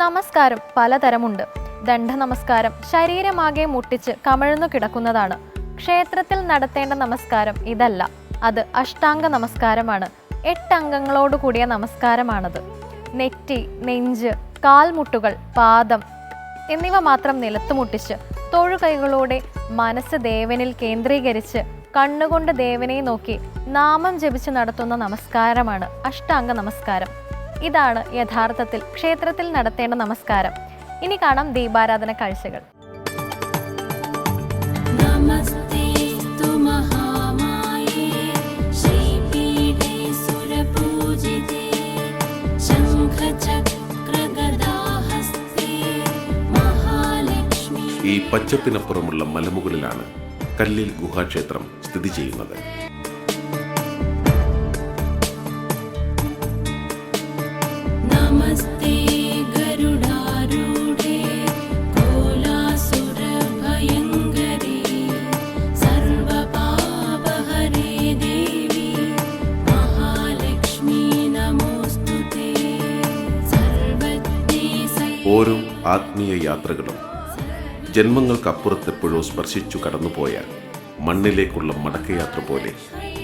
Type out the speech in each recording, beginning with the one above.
നമസ്കാരം പലതരമുണ്ട്. ദണ്ഡ നമസ്കാരം ശരീരമാകെ മുട്ടിച്ച് കമിഴ്ന്നു കിടക്കുന്നതാണ്. ക്ഷേത്രത്തിൽ നടത്തേണ്ട നമസ്കാരം ഇതല്ല, അത് അഷ്ടാംഗ നമസ്കാരമാണ്. 8 അംഗങ്ങളോട് കൂടിയ നമസ്കാരമാണത്. നെറ്റി, നെഞ്ച്, കാൽമുട്ടുകൾ, പാദം എന്നിവ മാത്രം നിലത്തുമുട്ടിച്ച് തൊഴുകൈകളോടെ മനസ്സ് ദേവനിൽ കേന്ദ്രീകരിച്ച് കണ്ണുകൊണ്ട് ദേവനെ നോക്കി നാമം ജപിച്ച് നടത്തുന്ന നമസ്കാരമാണ് അഷ്ടാംഗ നമസ്കാരം. ഇതാണ് യഥാർത്ഥത്തിൽ ക്ഷേത്രത്തിൽ നടത്തേണ്ട നമസ്കാരം. ഇനി കാണാം ദീപാരാധന കാഴ്ചകൾ. ഈ പച്ചപ്പിനപ്പുറമുള്ള മലമുകളിലാണ് കല്ലിൽ ഗുഹാക്ഷേത്രം സ്ഥിതി ചെയ്യുന്നത്. ഓരോ ആത്മീയ യാത്രകളും ജന്മങ്ങൾക്കപ്പുറത്തെപ്പോഴോ സ്പർശിച്ചു കടന്നുപോയ മണ്ണിലേക്കുള്ള മടക്കയാത്ര പോലെ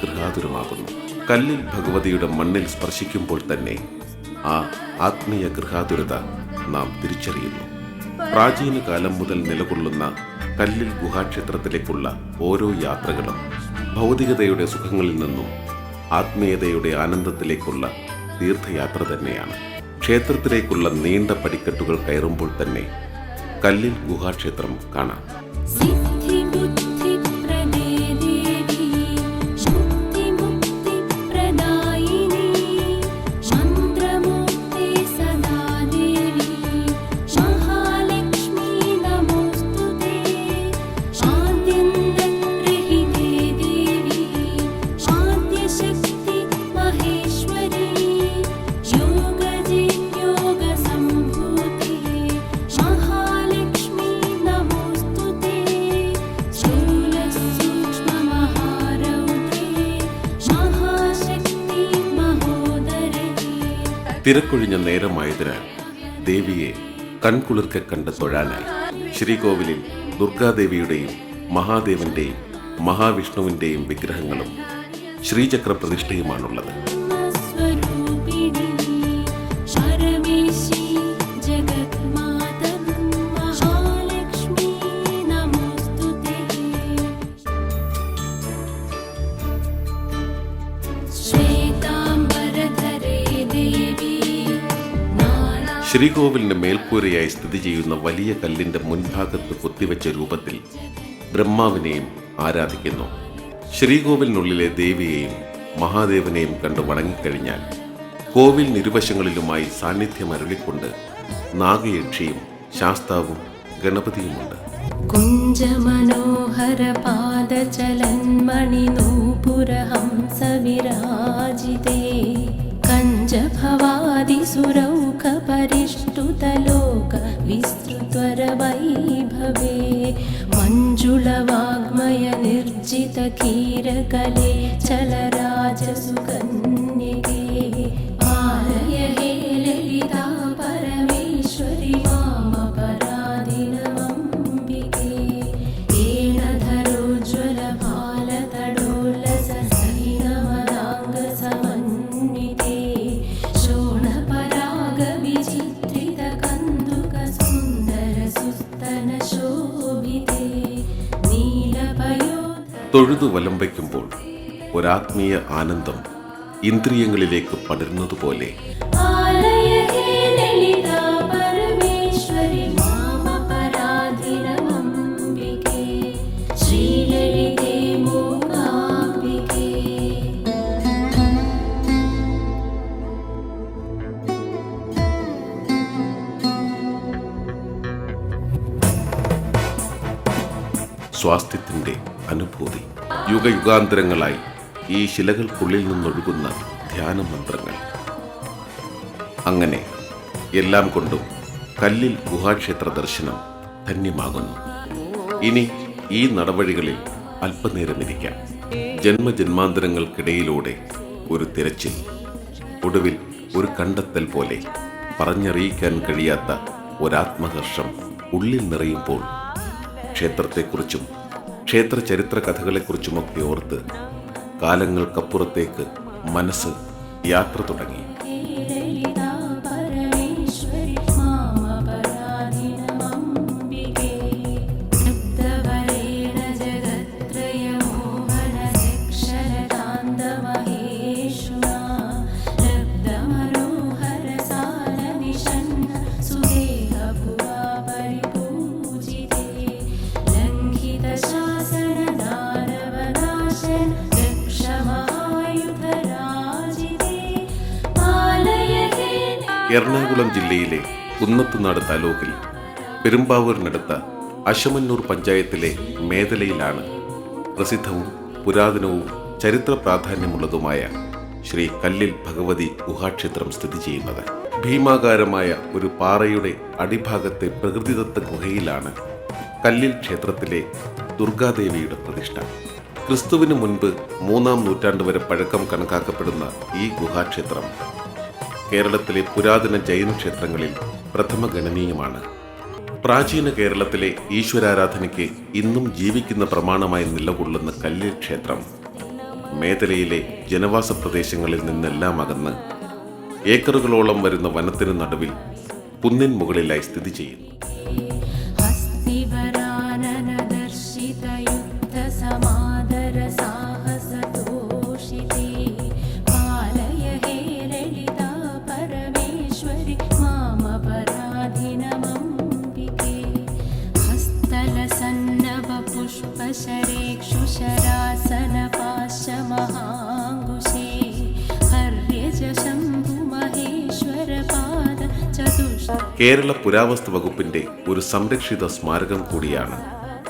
ഗൃഹാതുരമാകുന്നു. കല്ലിൽ ഭഗവതിയുടെ മണ്ണിൽ സ്പർശിക്കുമ്പോൾ തന്നെ ആ ആത്മീയ ഗൃഹാതുരത നാം തിരിച്ചറിയുന്നു. പ്രാചീന കാലം മുതൽ നിലകൊള്ളുന്ന കല്ലിൽ ഗുഹാക്ഷേത്രത്തിലേക്കുള്ള ഓരോ യാത്രകളും ഭൗതികതയുടെ സുഖങ്ങളിൽ നിന്നും ആത്മീയതയുടെ ആനന്ദത്തിലേക്കുള്ള തീർത്ഥയാത്ര തന്നെയാണ്. ക്ഷേത്രത്തിലേക്കുള്ള നീണ്ട പടിക്കെട്ടുകൾ കയറുമ്പോൾ തന്നെ കല്ലിൽ ഗുഹാക്ഷേത്രം കാണാം. തിരക്കൊഴിഞ്ഞ നേരമായതിനാൽ ദേവിയെ കൺകുളിർക്കെ കണ്ട് തൊഴാനായി ശ്രീകോവിലിൽ ദുർഗാദേവിയുടെയും മഹാദേവന്റെയും മഹാവിഷ്ണുവിന്റെയും വിഗ്രഹങ്ങളും ശ്രീചക്ര പ്രതിഷ്ഠയുമാണുള്ളത്. ശ്രീകോവിലിന്റെ മേൽക്കൂരയായി സ്ഥിതി ചെയ്യുന്ന വലിയ കല്ലിന്റെ മുൻഭാഗത്ത് കൊത്തിവെച്ച രൂപത്തിൽ ബ്രഹ്മാവിനെയും ആരാധിക്കുന്നു. ശ്രീകോവിലിനുള്ളിലെ ദേവിയെയും മഹാദേവനെയും കണ്ടു വണങ്ങിക്കഴിഞ്ഞാൽ കോവിലിനിരുവശങ്ങളിലുമായി സാന്നിധ്യമരുളിക്കൊണ്ട് നാഗയക്ഷിയും ശാസ്താവും ഗണപതിയുമുണ്ട്. കുഞ്ചമനോഹര പാദചലന്മണി നൂപുരഹംസ വിരാജിതേ കഞ്ചഭവാദിസുരൗഖ പരിഷ്ടുതലോക വിസ്തൃത്വര വൈഭവേ മഞ്ജുളവാഗ്മയ നിർജിത കീരകലേ ചലരാജസുകന്യകേ ആലയ ഹേ ലളിതാ പരമേശ്വരി മാമപരാധിനമംബികേ ഏണധരോജ്വല ഭാലതടോല്ലസ സൈനമദാംഗ സമന്വിതേ ശോണപരാഗ വിചിത്രിത കന്ദുക സുന്ദര സുസ്തന ശോഭിതേ നീലപയോ. തൊഴുതു വലംബയ്ക്കുമ്പോൾ ഒരാത്മീയ ആനന്ദം ഇന്ദ്രിയങ്ങളിലേക്ക് പടരുന്നതുപോലെ സ്വാസ്ഥ്യത്തിന്റെ അനുഭൂതി. യുഗയുഗാന്തരങ്ങളായി ഈ ശിലകൾക്കുള്ളിൽ നിന്നൊഴുകുന്ന ധ്യാനമന്ത്രങ്ങൾ. അങ്ങനെ എല്ലാം കൊണ്ടും കല്ലിൽ ഗുഹാക്ഷേത്ര ദർശനം ധന്യമാകുന്നു. ഇനി ഈ നടവഴികളിൽ അല്പനേരമിരിക്കാം. ജന്മജന്മാന്തരങ്ങൾക്കിടയിലൂടെ ഒരു തിരച്ചിൽ, ഒടുവിൽ ഒരു കണ്ടെത്തൽ പോലെ പറഞ്ഞറിയിക്കാൻ കഴിയാത്ത ഒരാത്മഹർഷം ഉള്ളിൽ നിറയുമ്പോൾ ക്ഷേത്രത്തെക്കുറിച്ചും ക്ഷേത്ര ചരിത്ര കഥകളെക്കുറിച്ചുമൊക്കെ ഓർത്ത് കാലങ്ങൾക്കപ്പുറത്തേക്ക് മനസ്സ് യാത്ര തുടങ്ങി. ലളിതാ പരമേശ്വരി മാമപരാധിനമംബികേ ശബ്ദവരേണ ജഗത്രയമോഹനദക്ഷരതാന്തമഹേഷുണാ ലബ്ധമനോഹരസാരനിഷണ്ണ സുദേഹഭുവാ പരിപൂജിതേ ലംഘിതശാസനദാനവനാശന ദക്ഷമഹായുധരാജിതേ പാലയ ഹേ എറണാകുളം ജില്ലയിലെ കുന്നത്തുനാട് താലൂക്കിൽ പെരുമ്പാവൂരിനടുത്ത അശമന്നൂർ പഞ്ചായത്തിലെ മേദലയിലാണ് പ്രസിദ്ധവും പുരാതനവും ചരിത്ര പ്രാധാന്യമുള്ളതുമായ ശ്രീ കല്ലിൽ ഭഗവതി ഗുഹാക്ഷേത്രം സ്ഥിതി ചെയ്യുന്നത്. ഭീമാകാരമായ ഒരു പാറയുടെ അടിഭാഗത്തെ പ്രകൃതിദത്ത ഗുഹയിലാണ് കല്ലിൽ ക്ഷേത്രത്തിലെ ദുർഗാദേവിയുടെ പ്രതിഷ്ഠ. ക്രിസ്തുവിന് മുൻപ് 3-ാം നൂറ്റാണ്ട് വരെ പഴക്കം കണക്കാക്കപ്പെടുന്ന ഈ ഗുഹാക്ഷേത്രം കേരളത്തിലെ പുരാതന ജൈന ക്ഷേത്രങ്ങളിൽ പ്രഥമ ഗണനീയമാണ്. പ്രാചീന കേരളത്തിലെ ഈശ്വരാരാധനയ്ക്ക് ഇന്നും ജീവിക്കുന്ന പ്രമാണമായി നിലകൊള്ളുന്ന കല്ലിൽ ക്ഷേത്രം മേദലയിലെ ജനവാസ പ്രദേശങ്ങളിൽ നിന്നെല്ലാം അകന്ന് ഏക്കറുകളോളം വരുന്ന വനത്തിനു നടുവിൽ കുന്നിൻ മുകളിലായി സ്ഥിതി ചെയ്യുന്നു. ഹസ്തിവരാനനദർശിതയുദ്ധസമാദരസാഹസതോഷിതേ പാലയ ഹേ ലളിതാ പരമേശ്വരി മാമപരാധിനമംബികേ ഹസ്തലസന്നവപുഷ്പശരേക്ഷുശരാസനപാശമഹാങ്കുശേ ഹര്യജ ശംഭുമഹേശ്വരപാദ ചതുഷ് കേരള പുരാവസ്തു വകുപ്പിന്റെ ഒരു സംരക്ഷിത സ്മാരകം കൂടിയാണ്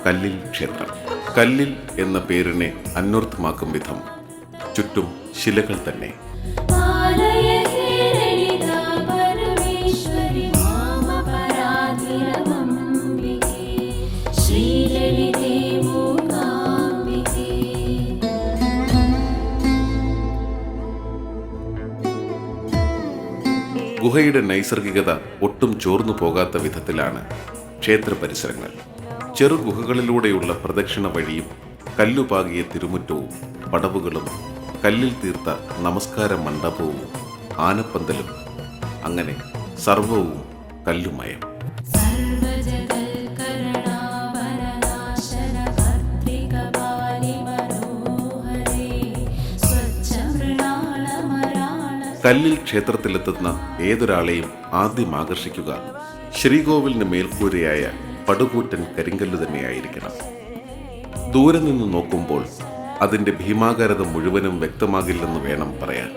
കല്ലിൽ ക്ഷേത്രം. കല്ലിൽ എന്ന പേരിനെ അന്വർത്ഥമാക്കും വിധം ചുറ്റും ശിലകൾ തന്നെ. പാലയ ഹേ ലളിതാ പരമേശ്വരി മാമപരാധിനമംബികേ ശ്രീലളിതേ മൂകാംബികേ ഗുഹയുടെ നൈസർഗികത ഒട്ടും ചോർന്നു പോകാത്ത വിധത്തിലാണ് ക്ഷേത്ര പരിസരങ്ങൾ. ചെറു ഗുഹകളിലൂടെയുള്ള പ്രദക്ഷിണ വഴിയും കല്ലുപാകിയ തിരുമുറ്റവും പടവുകളും കല്ലിൽ തീർത്ത നമസ്കാര മണ്ഡപവും ആനപ്പന്തലും അങ്ങനെ സർവവും കല്ലുമയം. സർവജഗൽകരുണാവരനാശനകർത്തികപാലിമനോഹരേ സ്വച്ഛമൃണാളമരാള കല്ലിൽ ക്ഷേത്രത്തിലെത്തുന്ന ഏതൊരാളെയും ആദ്യം ആകർഷിക്കുക ശ്രീകോവിലിന് മേൽക്കൂരയായ പടുകൂറ്റൻ കരിങ്കല്ല് തന്നെയായിരിക്കണം. ദൂരെ നിന്ന് നോക്കുമ്പോൾ അതിൻ്റെ ഭീമാകാരത മുഴുവനും വ്യക്തമാകില്ലെന്ന് വേണം പറയാൻ.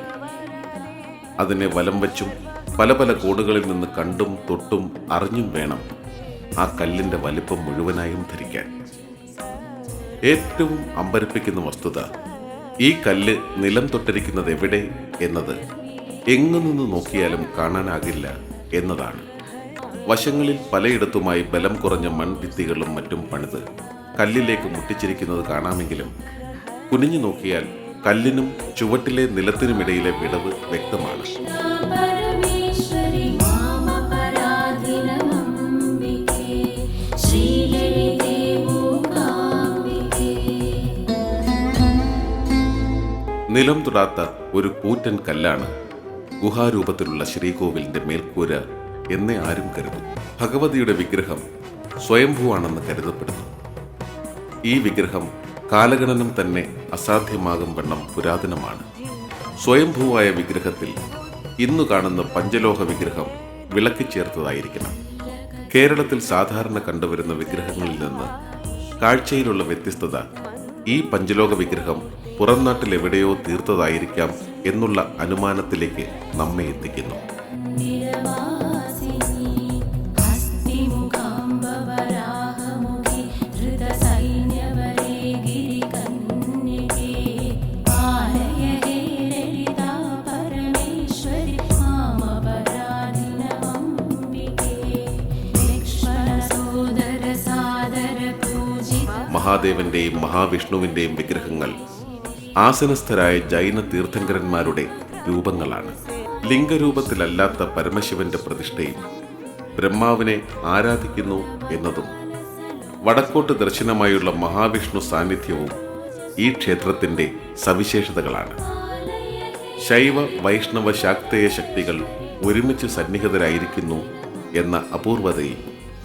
അതിനെ വലം വച്ചും പല പല കോണുകളിൽ നിന്ന് കണ്ടും തൊട്ടും അറിഞ്ഞും വേണം ആ കല്ലിൻ്റെ വലിപ്പം മുഴുവനായും ധരിക്കാൻ. ഏറ്റവും അമ്പരപ്പിക്കുന്ന വസ്തുത ഈ കല്ല് നിലം തൊട്ടിരിക്കുന്നത് എവിടെ എന്നത് എങ്ങു നിന്ന് നോക്കിയാലും കാണാനാകില്ല എന്നതാണ്. വശങ്ങളിൽ പലയിടത്തുമായി ബലം കുറഞ്ഞ മൺഭിത്തികളും മറ്റും പണിത് കല്ലിലേക്ക് മുട്ടിച്ചിരിക്കുന്നത് കാണാമെങ്കിലും കുനിഞ്ഞു നോക്കിയാൽ കല്ലിനും ചുവട്ടിലെ നിലത്തിനുമിടയിലെ വിടവ് വ്യക്തമാണ്. പരമേശ്വരി മാമപരാധിനമംബികേ ശ്രീലളിതേ മൂകാംബികേ നിലം തൊടാത്ത ഒരു കൂറ്റൻ കല്ലാണ് ഗുഹാരൂപത്തിലുള്ള ശ്രീകോവിലിന്റെ മേൽക്കൂര എന്നേ ആരും കരുതും. ഭഗവതിയുടെ വിഗ്രഹം സ്വയംഭൂവാണെന്ന് കരുതപ്പെടുന്നു. ഈ വിഗ്രഹം കാലഗണനം തന്നെ അസാധ്യമാകും വണ്ണം പുരാതനമാണ്. സ്വയംഭൂവായ വിഗ്രഹത്തിൽ ഇന്നു കാണുന്ന പഞ്ചലോഹ വിഗ്രഹം വിളക്കി ചേർത്തതായിരിക്കണം. കേരളത്തിൽ സാധാരണ കണ്ടുവരുന്ന വിഗ്രഹങ്ങളിൽ നിന്ന് കാഴ്ചയിലുള്ള വ്യത്യസ്തത ഈ പഞ്ചലോക വിഗ്രഹം പുറം നാട്ടിലെവിടെയോ തീർത്തതായിരിക്കാം എന്നുള്ള അനുമാനത്തിലേക്ക് നമ്മെ എത്തിക്കുന്നു. നിരവാസിനി ഹസ്തിമുഖാംബവരാഹമുഖി ധൃതസൈന്യവരേ ഗിരികന്യകേ പാലയ ഹേ ലളിതാ പരമേശ്വരി മാമപരാധിനമംബികേ ലക്ഷ്മണസോദര സാദര പൂജിത മഹാദേവന്റെയും മഹാവിഷ്ണുവിന്റെയും വിഗ്രഹങ്ങൾ ആസനസ്ഥരായ ജൈന തീർത്ഥങ്കരന്മാരുടെ രൂപങ്ങളാണ്. ലിംഗരൂപത്തിലല്ലാത്ത പരമശിവന്റെ പ്രതിഷ്ഠയും ബ്രഹ്മാവിനെ ആരാധിക്കുന്നു എന്നതും വടക്കോട്ട് ദർശനമായുള്ള മഹാവിഷ്ണു സാന്നിധ്യവും ഈ ക്ഷേത്രത്തിന്റെ സവിശേഷതകളാണ്. ശൈവ വൈഷ്ണവ ശാക്തേയ ശക്തികൾ ഒരുമിച്ച് സന്നിഹിതരായിരിക്കുന്നു എന്ന അപൂർവതയും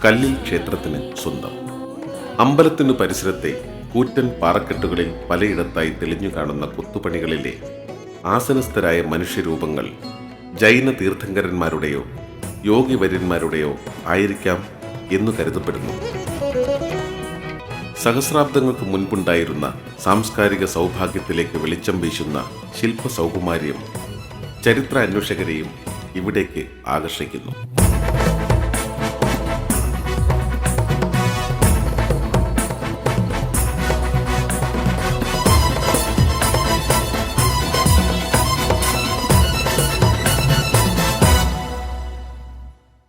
കല്ലിൽ ക്ഷേത്രത്തിന് സ്വന്തം. അമ്പലത്തിനു പരിസരത്തെ കൂറ്റൻ പാറക്കെട്ടുകളിൽ പലയിടത്തായി തെളിഞ്ഞു കാണുന്ന കൊത്തുപണികളിലെ ആസനസ്ഥരായ മനുഷ്യരൂപങ്ങൾ ജൈന തീർത്ഥങ്കരന്മാരുടെയോ യോഗിവര്യന്മാരുടെയോ ആയിരിക്കാം എന്നു കരുതപ്പെടുന്നു. സഹസ്രാബ്ദങ്ങൾക്ക് മുൻപുണ്ടായിരുന്ന സാംസ്കാരിക സൗഭാഗ്യത്തിലേക്ക് വെളിച്ചം വീശുന്ന ശില്പ സൗകുമാര്യം ചരിത്ര അന്വേഷകരെയും ഇവിടേക്ക് ആകർഷിക്കുന്നു.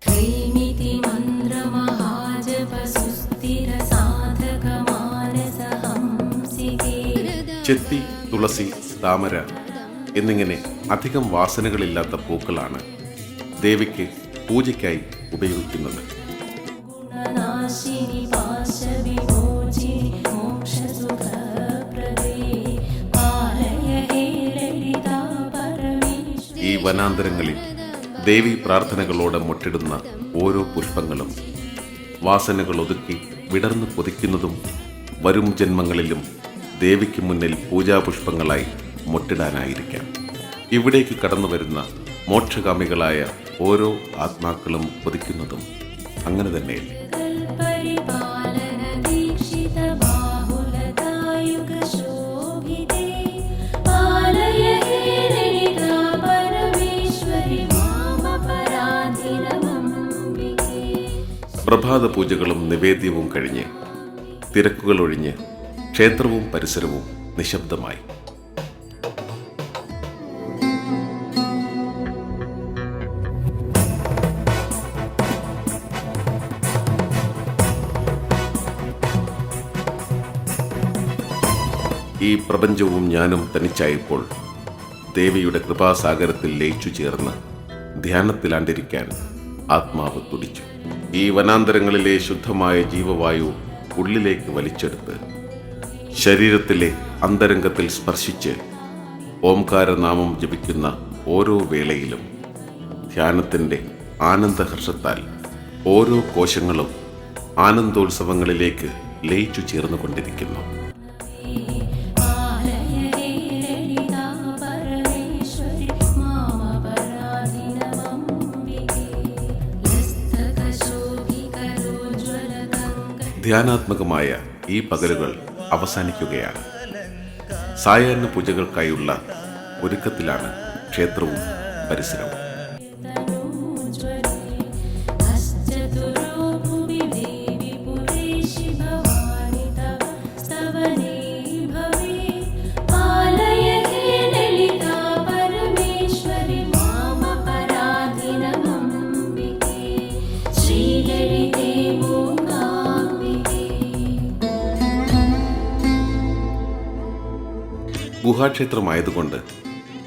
ह्रीमिति मन्त्रमहाजपसुस्थिरसाधकमानसहंसिके ചെത്തി, തുളസി, താമര എന്നിങ്ങനെ അധികം വാസനകളില്ലാത്ത പൂക്കളാണ് ദേവിക്ക് പൂജയ്ക്കായി ഉപയോഗിക്കുന്നത്. गुणनाशिनि पाशविमोचिनि मोक्षसुखप्रदे पालय हे ललिता परमेश्वरी. ഈ വനാന്തരങ്ങളിൽ ദേവി പ്രാർത്ഥനകളോടെ മുട്ടിടുന്ന ഓരോ പുഷ്പങ്ങളും വാസനകൾ ഒതുക്കി വിടർന്നു കൊതിക്കുന്നതും വരും ജന്മങ്ങളിലും ദേവിക്ക് മുന്നിൽ പൂജാപുഷ്പങ്ങളായി മുട്ടിടാനായിരിക്കാം. ഇവിടേക്ക് കടന്നു വരുന്ന മോക്ഷകാമികളായ ഓരോ ആത്മാക്കളും കൊതിക്കുന്നതും അങ്ങനെ തന്നെയല്ലേ? परिपालन दीक्षित बाहुलतायुगशोभिते पालय हे ललिता परमेश्वरि मामपराधिनमम्बिके. പ്രഭാത പൂജകളും നിവേദ്യവും കഴിഞ്ഞ് തിരക്കുകൾ ഒഴിഞ്ഞ് ക്ഷേത്രവും പരിസരവും നിശബ്ദമായി. ഈ പ്രപഞ്ചവും ഞാനും തനിച്ചായപ്പോൾ ദേവിയുടെ കൃപാസാഗരത്തിൽ ലയിച്ചു ചേർന്ന് ധ്യാനത്തിലാണ്ടിരിക്കാൻ ആത്മാവ് തുടിച്ചു. ഈ വനാന്തരങ്ങളിലെ ശുദ്ധമായ ജീവവായു ഉള്ളിലേക്ക് വലിച്ചെടുത്ത് ശരീരത്തിലെ അന്തരംഗത്തിൽ സ്പർശിച്ച് ഓംകാരനാമം ജപിക്കുന്ന ഓരോ വേളയിലും ധ്യാനത്തിൻ്റെ ആനന്ദഹർഷത്താൽ ഓരോ കോശങ്ങളും ആനന്ദോത്സവങ്ങളിലേക്ക് ലയിച്ചു ചേർന്നുകൊണ്ടിരിക്കുന്നു. पालय हे ललिता परमेश्वरि मामपराधिनमम्बिके. लस्तकशोभिकरोज्ज्वलकङ्क ധ്യാനാത്മകമായ ഈ പകലുകൾ അവസാനിക്കുകയാണ്. സായാഹ്ന പൂജകൾക്കായുള്ള ഒരുക്കത്തിലാണ് ക്ഷേത്രവും പരിസരവും. तनूज्वले अश्चतुरो भुवि देवि पुरेशि भवानि तव स्तवने भवे. पालय हे ललिता परमेश्वरि मामपराधिनमम्बिके. श्रीललिते मूकाम्बिके. ഗുഹാക്ഷേത്രമായതുകൊണ്ട്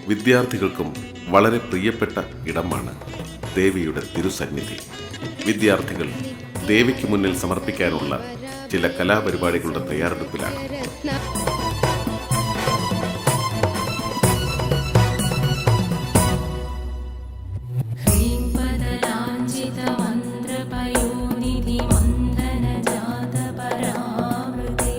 വിദ്യാർത്ഥികൾക്കും വളരെ പ്രിയപ്പെട്ട ഇടമാണ് ദേവിയുടെ തിരുസന്നിധി. വിദ്യാർത്ഥികൾ ദേവിക്ക് മുന്നിൽ സമർപ്പിക്കാനുള്ള ചില കലാപരിപാടികളുടെ തയ്യാറെടുപ്പിലാണ്. ह्रीम्पदलाञ्छितमन्त्रपयोनिधिमन्दनजातपरावृते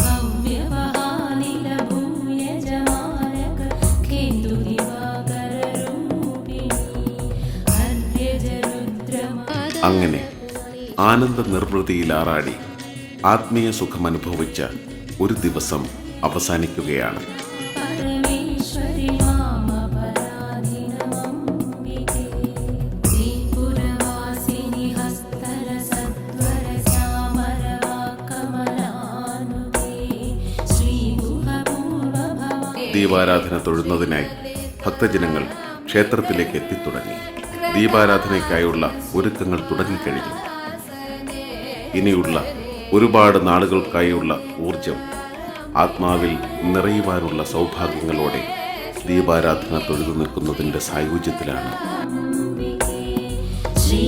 भव्यवहानिलभूयजमानक केन्दुदिवाकररूपिणी हर्यजरुद्रमा. അങ്ങനെ ആനന്ദ നിർവൃതിയിലാറാടി ആത്മീയ സുഖമനുഭവിച്ച ഒരു ദിവസം അവസാനിക്കുകയാണ്. परमेश्वरि मामपराधिनमम्बिके. त्रिपुरवासिनि हस्तरसत्वरश्यामरवाकमलानुते श्रीगुहपूर्वभवा. ദീപാരാധന തൊഴുന്നതിനായി ഭക്തജനങ്ങൾ ക്ഷേത്രത്തിലേക്ക് എത്തിത്തുടങ്ങി. ദീപാരാധനയ്ക്കായുള്ള ഒരുക്കങ്ങൾ തുടങ്ങിക്കഴിഞ്ഞു. ഇനിയുള്ള ഒരുപാട് നാളുകൾക്കായുള്ള ഊർജം ആത്മാവിൽ നിറയുവാനുള്ള സൗഭാഗ്യങ്ങളോടെ ദീപാരാധന തൊഴുതു നിൽക്കുന്നതിൻ്റെ സായുജ്യത്തിലാണ്. ശ്രീ